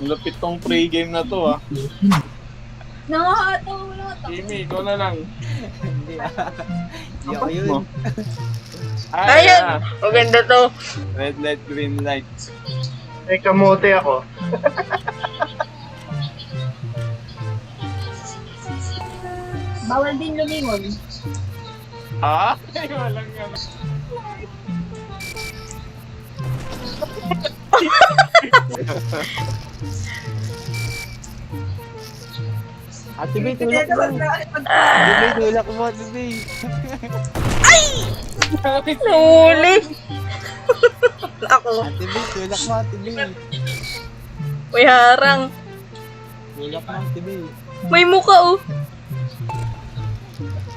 Lapit tong pre-game na to ah. Nakakatawa mo ito. Kimi, ikaw na lang. Hindi Hindi ako yun. Ayan! ah. Maganda to. Red light, green light. May kamote ako. Bawal din lumingon. Ha? Ay, walang yan. Ate Bay, tulak mo. Ate Bay, tulak mo, Ate Bay. Nahuli! Ako. Ate Bay, tulak mo, Ate Bay. May harang. Tulak mo, Ate Bay. May muka oh.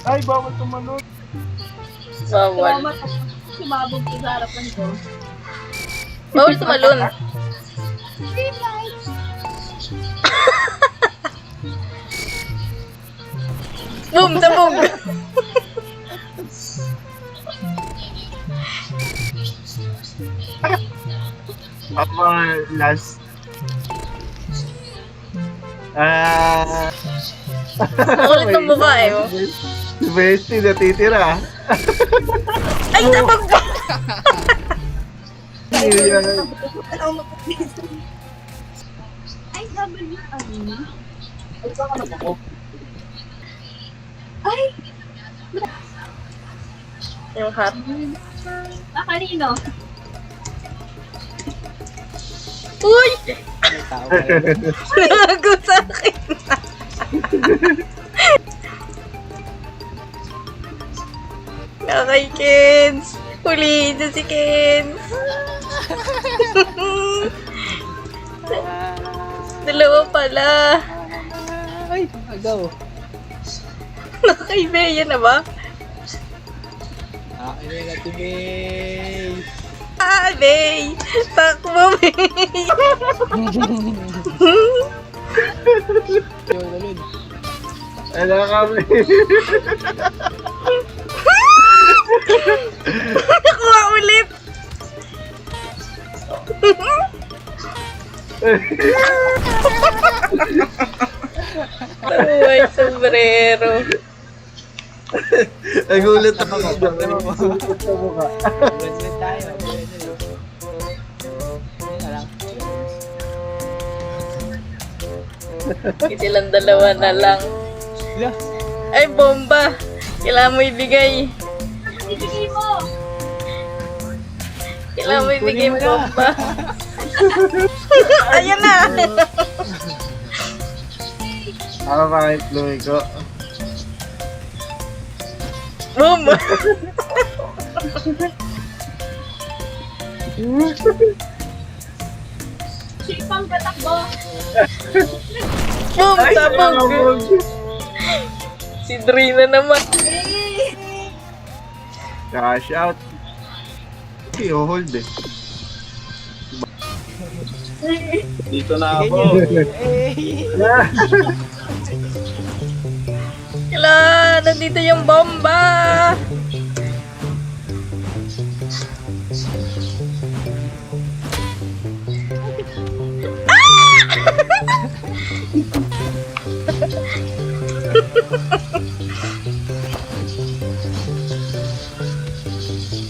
Ay, bawal tumanod. Bawal. Sumabog ko sa harapan ko. Bawal tumalon. Boom! Tabog! Ako last. Makulit ng mukha eh. Oh. Si Bestie natitira. Ay, tabog ba? Ay, W. Ay, Yung hat. kanino? Uy! May tao pa yun. Nago sa akin. Nakay Kens. Huliin na si Kens. Dalawa pala. Ay, agaw. Nakay Bea na ba? Akin na yung Ate Bay. Ah, Bea! Takbo, Bea! Yun, alun. Ano kami? Nakuha ulit! Uy, sombrero. Nagulat ako. Nagulat Ganun tayo. Yun na lang. Silang dalawa na lang. Ila, Ay, bomba! Kailangan mo ibigay. Ibigay mo! Kailangan mo Uy, ibigay kunin mo na. bomba. Ayan na! Ako bakit Louie ko? Boom! Sipang tatakbo! Boom! Sabog! Si Drina naman. Cash out. I-hold eh. Dito na bigay ako. niyo. Kailangan! Nandito yung bomba!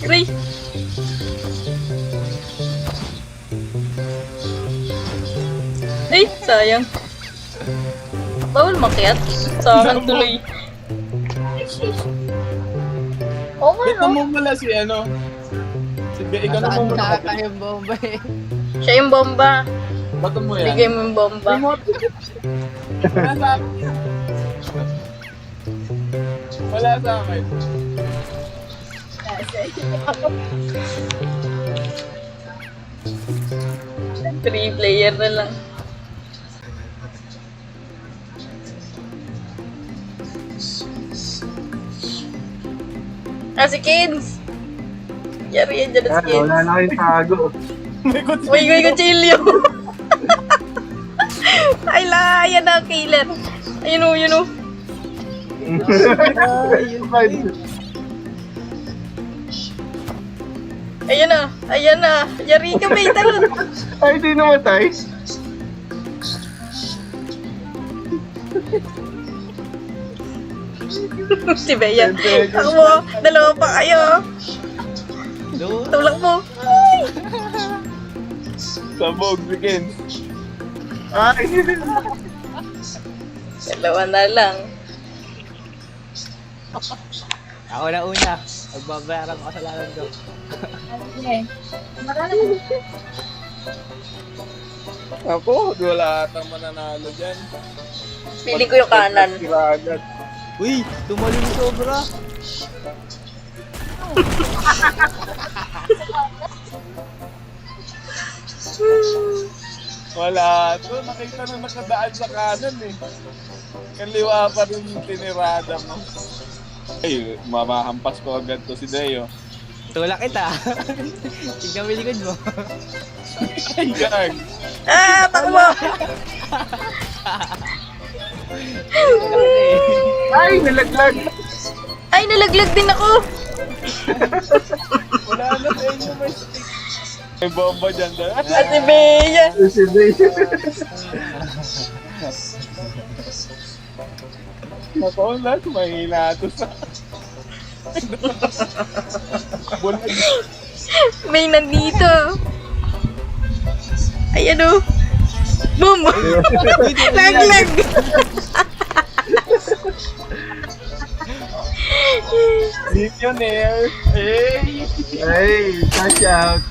Ray! Ay, sayang. Bawal makiat. Sa akin tuloy. Oo nga, Ito no? mo mula si ano. Si Bea, ikaw na Nasaan mo ka muna. kayong bomba eh? Siya yung bomba. Bato mo yan. Bigay mo yung bomba. Wala sa akin. Wala sa akin. Three player na lang. Ah, si Kins! Yari yan dyan na si Kins. Wala na kayong tago. Uy, kutsilyo! Ay la, yan na, killer. Ayun o, yun o. Ayan na, ayan na. Yari ka, may talon. Ay, di namatay. Si Bea. Ako mo, dalawa pa kayo. Doon. Tulak mo. Sabog, begin. Ay! Dalawa na lang. Ako na una. Magbabayaran ko kasalanan ko. Okay. Marami. Ako, wala atang mananalo dyan. Piling ko yung kanan. Sira agad. Uy, tumalun sobra. Wala to, nakita na nakadaan sa kanan eh. Kaliwa pa rin yung tinirada mo. Ay, mamahampas ko agad to si Deo. Tulak kita. Tignan mo yung likod mo. Ay, gag. Ah, takbo! Tulak kita eh. Ay! Nalaglag! Ay, nalaglag din ako. Wala na sa inyo may stick. May bomba dyan doon. At si Bea. Si Bay. Ako lang, mahina ito sa... Bulag. May nandito. Ay, ano? Boom! Laglag! Millionaire. Hey! Ay! Cash out!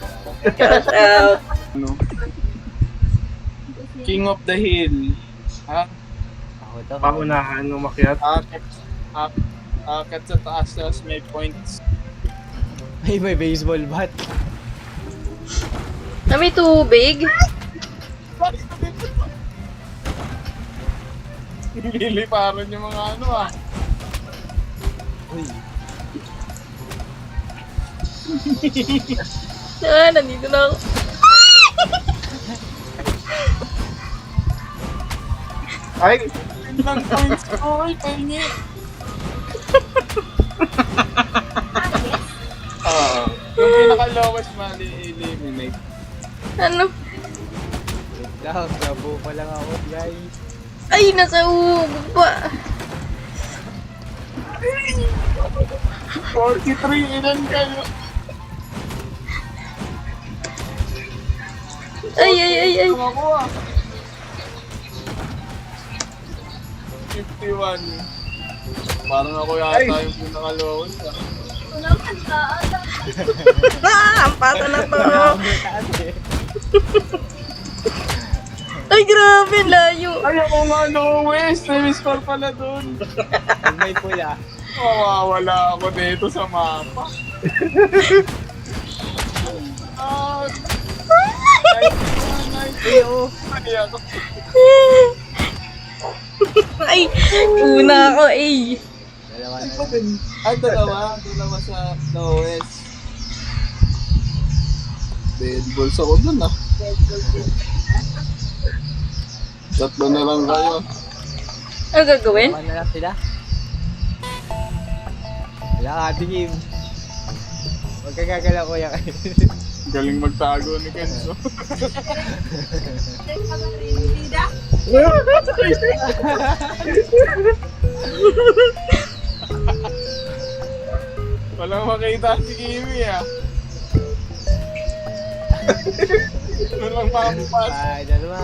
Cash out. Ano? King of the Hill. Ha? Ako to. Paunahan ng makiat. Akit sa taas tapos may points. Ay, may baseball bat. Na may tubig. Liliparan yung mga ano ah. Uy. Ah, nandito na ako. Ay! Ilang points ko. Ay, pahingi. Yung pinaka-lowest mali-eliminate. Ano? Wait lang, sabo pa lang ako, guys. Ay, nasa ubo pa. 43, ilan kayo? Ay, ay, ay, ay. Ako ah. 51. Parang ako yata yung pinaka-lowest ah. Wala man ka. Ah, ampata na to. Number taas eh. Ay, grabe, layo. Ay, ako nga lowest. May score pala dun. Pag may pula. Mawawala ako dito sa mapa. Ah, Uy, oo. ay ako. Ay, una ako, eh. Dalawa na lang. Ay, dalawa sa lowest. Dead balls ako dun ah. Tatlo na lang kayo. Ano gagawin? Dalawa na lang sila. Wala ka, tingin. Huwag ka gagalaw, kuya. Galing magtago ni Kenzo. Hindi na. Walang makita si Kimi ah. Walang mapapas. Ay, dalawa.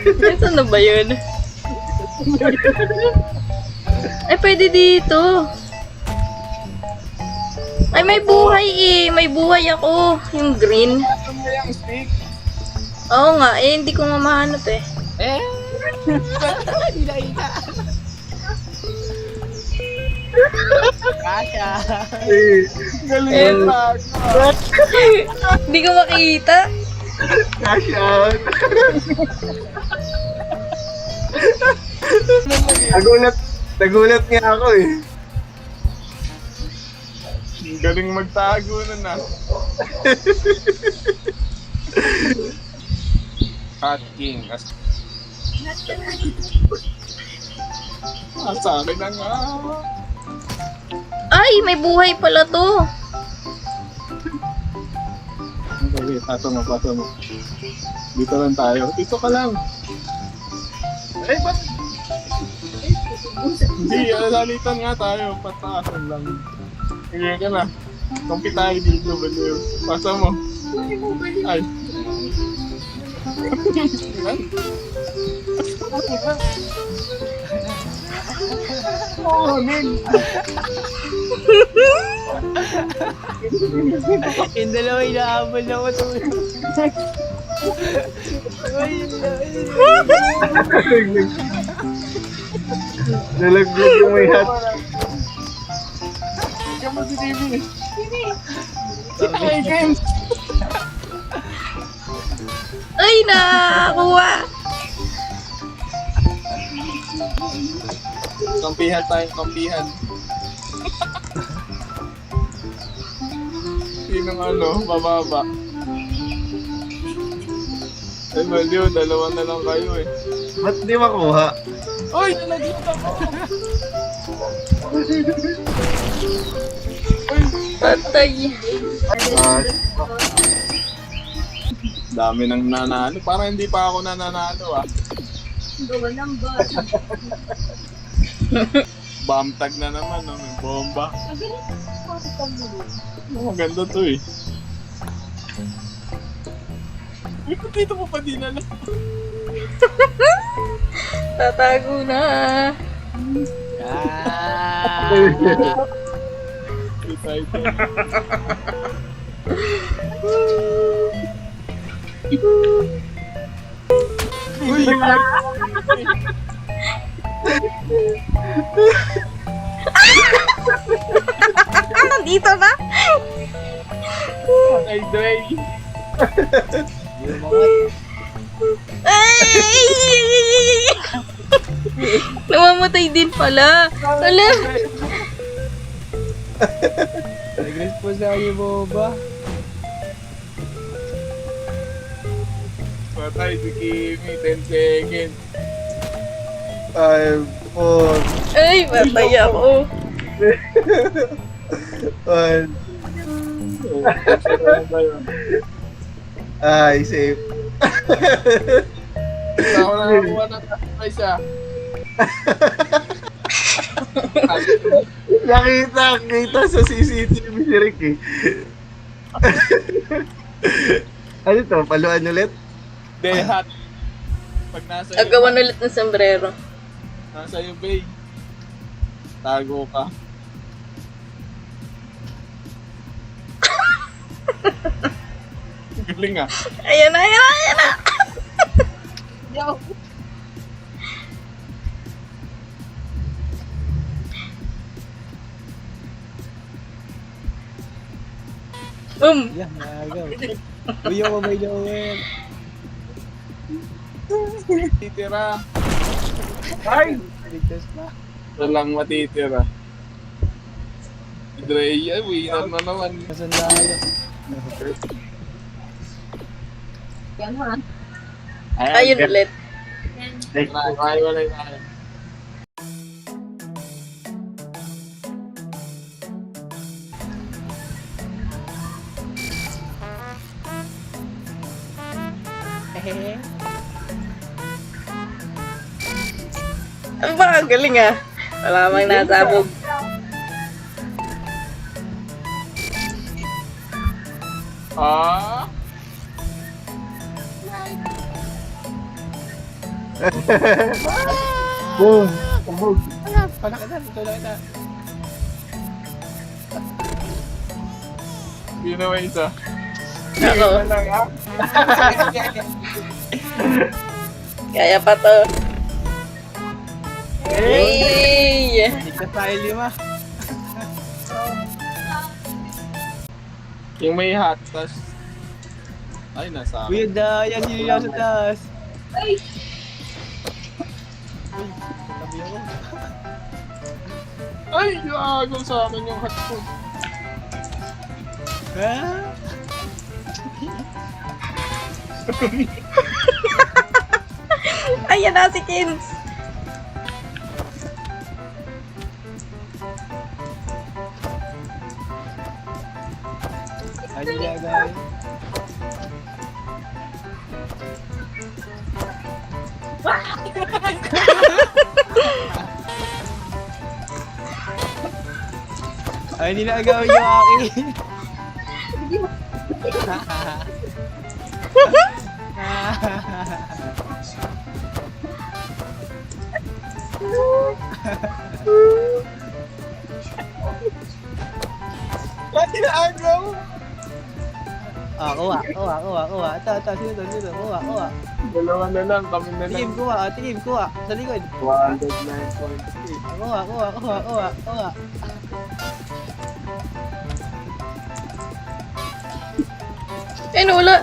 Ito na ba yun? Ay, pwede dito. Ay, may buhay eh. May buhay ako. Yung green. Ano mo yung stick? Oo nga, eh, hindi ko nga mahanap eh. Eh! Hindi nakita. Kasha. Galing magtago. Hindi ko makita. Cash out! Nagulat nga ako eh. Galing magtago na na. Hot King. Sa akin na nga. Ay, may buhay pala to. Okay, pato mo. Dito lang tayo. Dito ka lang. Ay, ba't? Hindi, alalitan nga tayo. Pataasan lang. Sige ka na. Kampi tayo dito, baliw. Pasa mo. Ay. Yung dalawa inaabol ako to. Nalaglag yung may hat. Ikaw mo si TV. Ay, James. Ay, nakakuha. Kampihan tayo, kampihan. Sinong bababa. Ay, baliw, dalawa na lang kayo eh. Ba't di makuha? Uy, nalagyan ako! Patay. Dami nang nanalo. Parang hindi pa ako nananalo ah. Gawa ng ba? Bomb tag na naman, no? May bomba. Maganda to eh. Uy, kung dito mo pa dinala. Tatago na. Excited. Uy! Nandito na. Ay, Dre. Ay! Namamatay din pala. Wala. Nag-response ako yung boba. Patay si Kimi, 10 seconds. 5, 4, Ay, patay ako. 1. Ay, safe. Ako na nakuha ng kasabay siya. Nakita sa CCTV si Rick eh. Ano to? Paluan ulit? Dehat. Pag nasa Agawan ulit ng sombrero. nasa iyo, Bay. Tago ka. Galing ah. Ayan na, ayan na, ayan na. Yeah, nagaw. Uy, yung may Joel. Titira. Ay! Ligtas pa. Walang matitira. Dre, ay, winner na naman. Kasandalo. Yan ha. Ayun ulit. Ay, wala tayo. Ang baka galing ah. Wala mang nasabog. Ah? Boom! Kabog! Palakadan, tulak na. Yun naman isa. Ako. Lang ah. Kaya pa to. Hey! Ligtas tayo 5. Yung may hat, tas... Ay, nasa Uy, akin. yan yung sa taas. Ay! Tabi ako. Ay, agaw sa akin yung hat ko. Ah? Ayan na si Kins. Ano niya gawin? Ay, hindi na agawin yung akin. Bakit naagaw? Kuha. Ito, sino? Kuha. Dalawa na lang, kami na lang. Tingin, kuha. Sa likod. 109.3. Kuha. Ay, wala.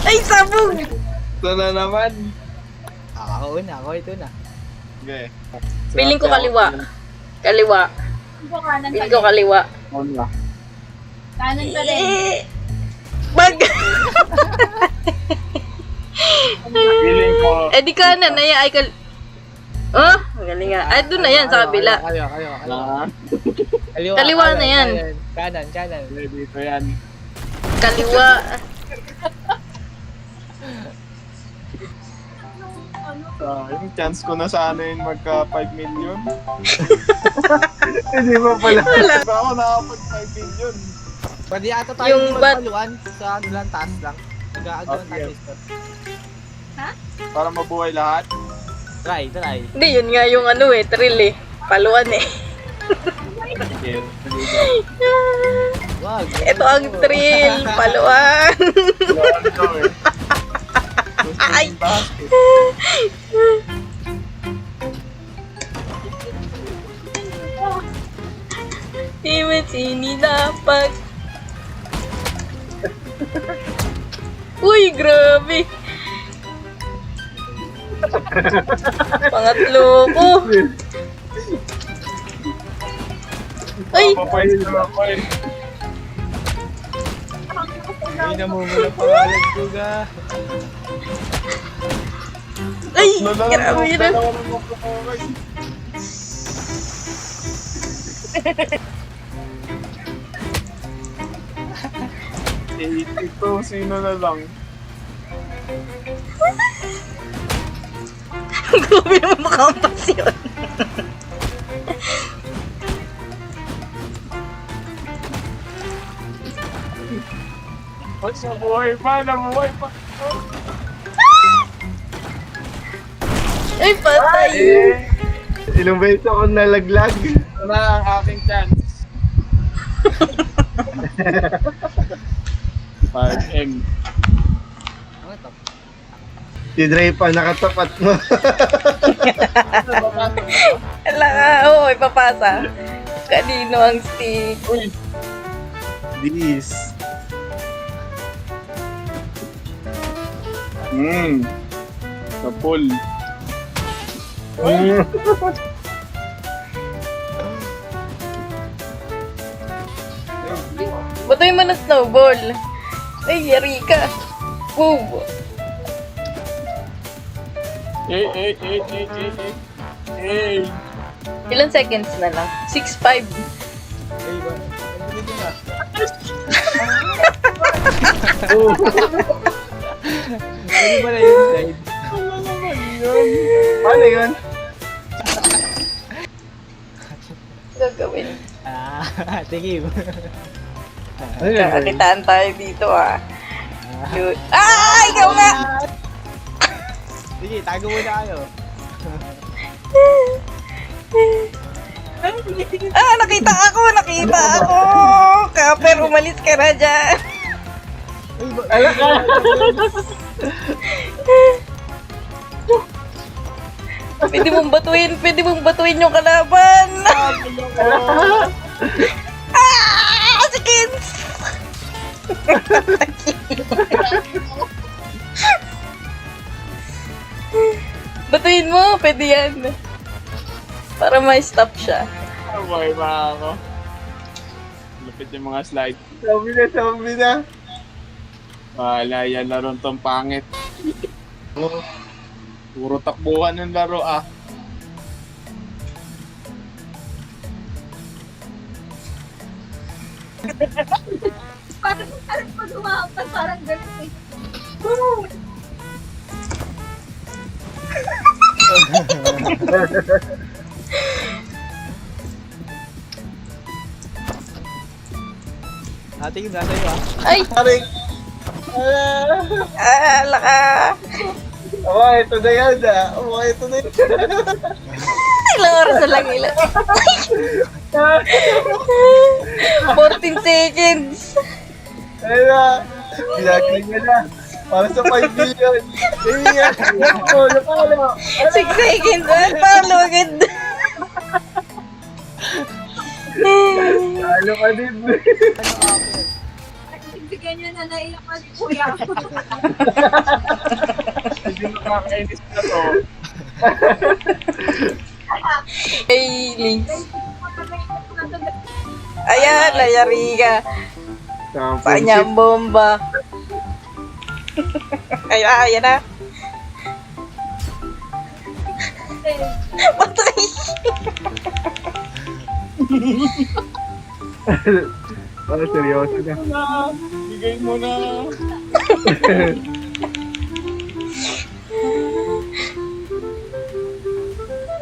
Ay, sabog! Ito na naman. Ako ito na. Okay. Piling ko kaliwa. Kaliwa. Ito kanan Piling pa ko kaliwa. Ano? Kanan pa rin. Bag! Feeling ko. Eh, di kanan na yan. Ay, oh, magaling nga. Ay, doon na yan, sa kabila. Kayo. Ah, Kaliwa na yan. Kanan. dito yan. Kaliwa. Yung chance ko na sana yun magka 5 million. Hindi mo pala. Diba ako nakapag 5 million? Pwede ata tayo Yung bat- magpaluan sa ano lang, taas lang. Nag-aagawan tayo. Para mabuhay lahat. Try. Hindi, yun nga yung ano eh, thrill eh. Paluan eh. Okay. Wag. Ito ang thrill, paluan. Ay! Sini dapat. Uy, grabe. Pangatlo ko. Ay! Papayos na ako eh. Ay, namumula pangalan ko ga. Ay! Grabe yun. Dalawa na magpapakay. Ito, sino na lang? Grabe naman makampas yun. Mas nabuhay pa. Ay, patay. Ilang beses ako nalaglag. Ito na ang aking chance. 5M. Ano to? Si Dre pa nakatapat mo. Ala nga, oo, ipapasa. Kanino ang stick? Uy, This. sa pool. Batoy mo na snowball. Ay, yari ka. Boom. Eh. Ilan seconds na lang? 6-5. Ay, ba? Ano dito na? Ano ba na yung slide? Paano yun? Gagawin. Tingin. Ano yun? Kakakitaan tayo dito ah. Yun. Ah! Ikaw nga! Sige, tago muna kayo. Ah! Nakita ako! Kaper, umalis ka na dyan. Pwede mong batuin yung kalaban. Ah! Si Kins! Batuin mo, pwede yan. Para ma-stop siya. Buhay pa ako. Lupit yung mga slide. Sabi na. Wala yan laro tong pangit. Puro takbuhan ng laro ah. Parang pag umakampas, parang ganun eh. Ate, nasa iyo ah. Ay! Aray. Laka! Oh, ito na yan ah. Oh, ito na yan. Ilang oras na lang ilan. 14 seconds. Ayun na. Ginagaling mo na. Para sa 5 billion. Ayan. Napalo. 6 seconds. Palo agad. Talo ka din. Bigyan niyo na naiyak ka si Kuya. Hindi nakakainis na to. Ay, Links. Ayan, layari ka. Panyang bomba. Ayan na. Patay. Para seryoso na. Bigay mo na.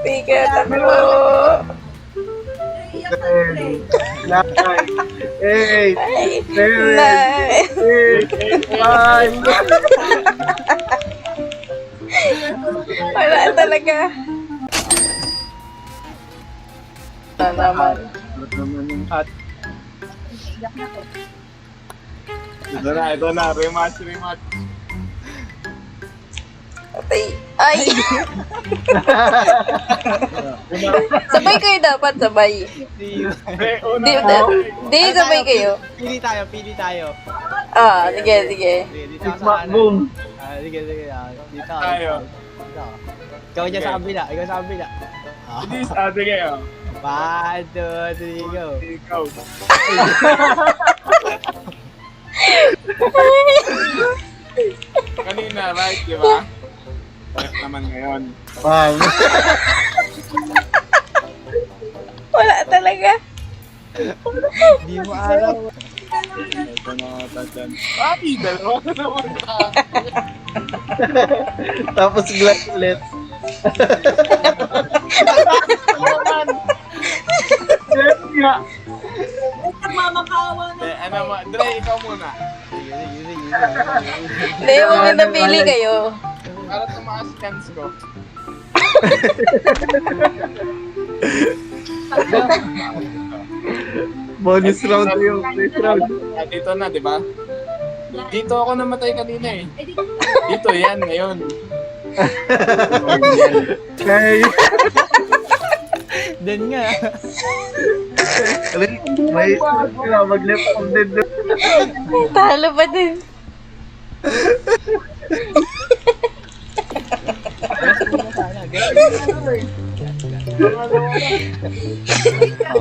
Tiga, takbo. Naiyak ka rin. 9, 8, Ay, 7, nine. 8, 5. Wala talaga. Wala naman. At Ito na. Rematch. Patay. Ay! Sabay kayo dapat, sabay. di Di, sabay kayo. Pili tayo. Sige. Sige, dito ako sa kanan. Boom. Sige. Dito ako. Tayo. Dito ako. Ikaw dyan sa kabila. Hindi, sige. 1, 2, 3, go. Ikaw. Kanina, right, di ba? Right naman ngayon. Bang. Wala talaga. Di mo araw. Ito na tatan. Ay, dalawa na naman na. Tapos glass ulit. Yes nga. Nagmamakawa na. Ano mo, Dre, ikaw muna. Sige. Hindi, maganda pili kayo. Para tumaas chance ko. Bonus round yung first round. Dito na, di ba? Dito ako namatay kanina eh. Eh, di- Dito, yan, ngayon. Kaya Dan nga. may mag-left on din doon. Talo pa din.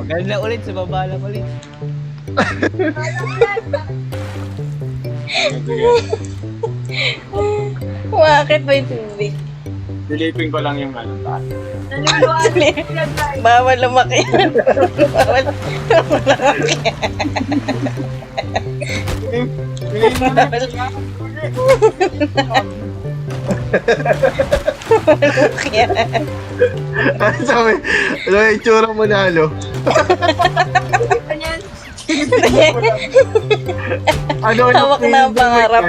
Ganun lang ulit. Sa baba lang ulit. Bakit ba yung tubig? Dilipin ko lang yung ano. Naluluwaan na yan, guys. Bawal lumaki yan. Bawal lumaki yan. Lumaki yan. Sabi, ano yung itsura mo nalo? Ganyan. Ano yung Hawak na ang pangarap.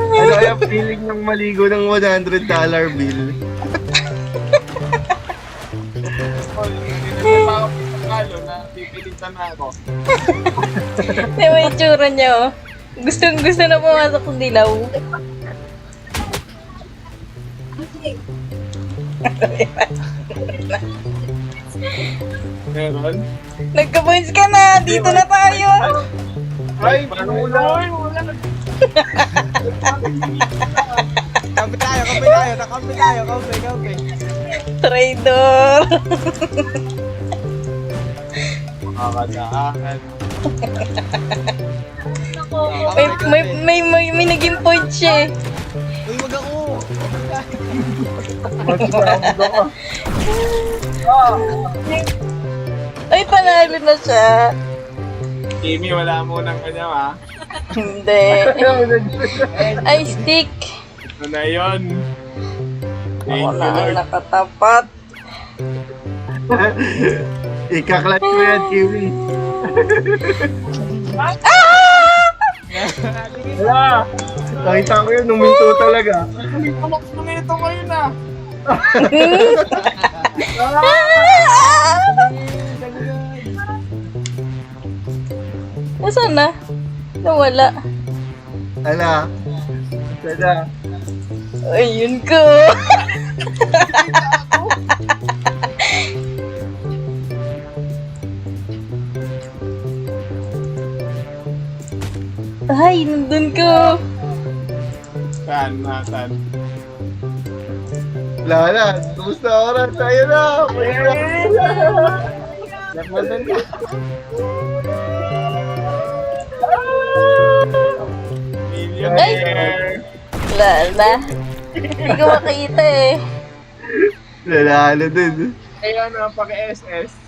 Ano kaya feeling ng maligo ng $100 bill? Hindi na ako pinakalo na pipilitan na ako. Di ba yung tsura niya, oh? Gusto na pumasok sa dilaw. Meron? Nagka-points ka na! Dito na tayo! Ay, wala. Kampi tayo. Kampi. Traitor! Makakadaan. Nako. May naging point siya eh. Uy, wag ako. Ay, panalo na siya. Kimi, wala mo ng kanya ha. Hindi. Ay, stick. Ito na yun. Thank Ako you, na ang Lord. nakatapat. Ikaklat ko yan, Kiwi. Wala. Nakita ko yun, numinto talaga. Tumito ngayon ah. Nasaan na? Nawala. Ala. Sada. Ayun ko. Ay, nandun ko. Saan na, saan? Wala na. Kumusta oras? Tayo na. Lapasan na. Millionaire. Wala na. Hindi ko makita eh. Nanalo din. Kaya na, pag-SS.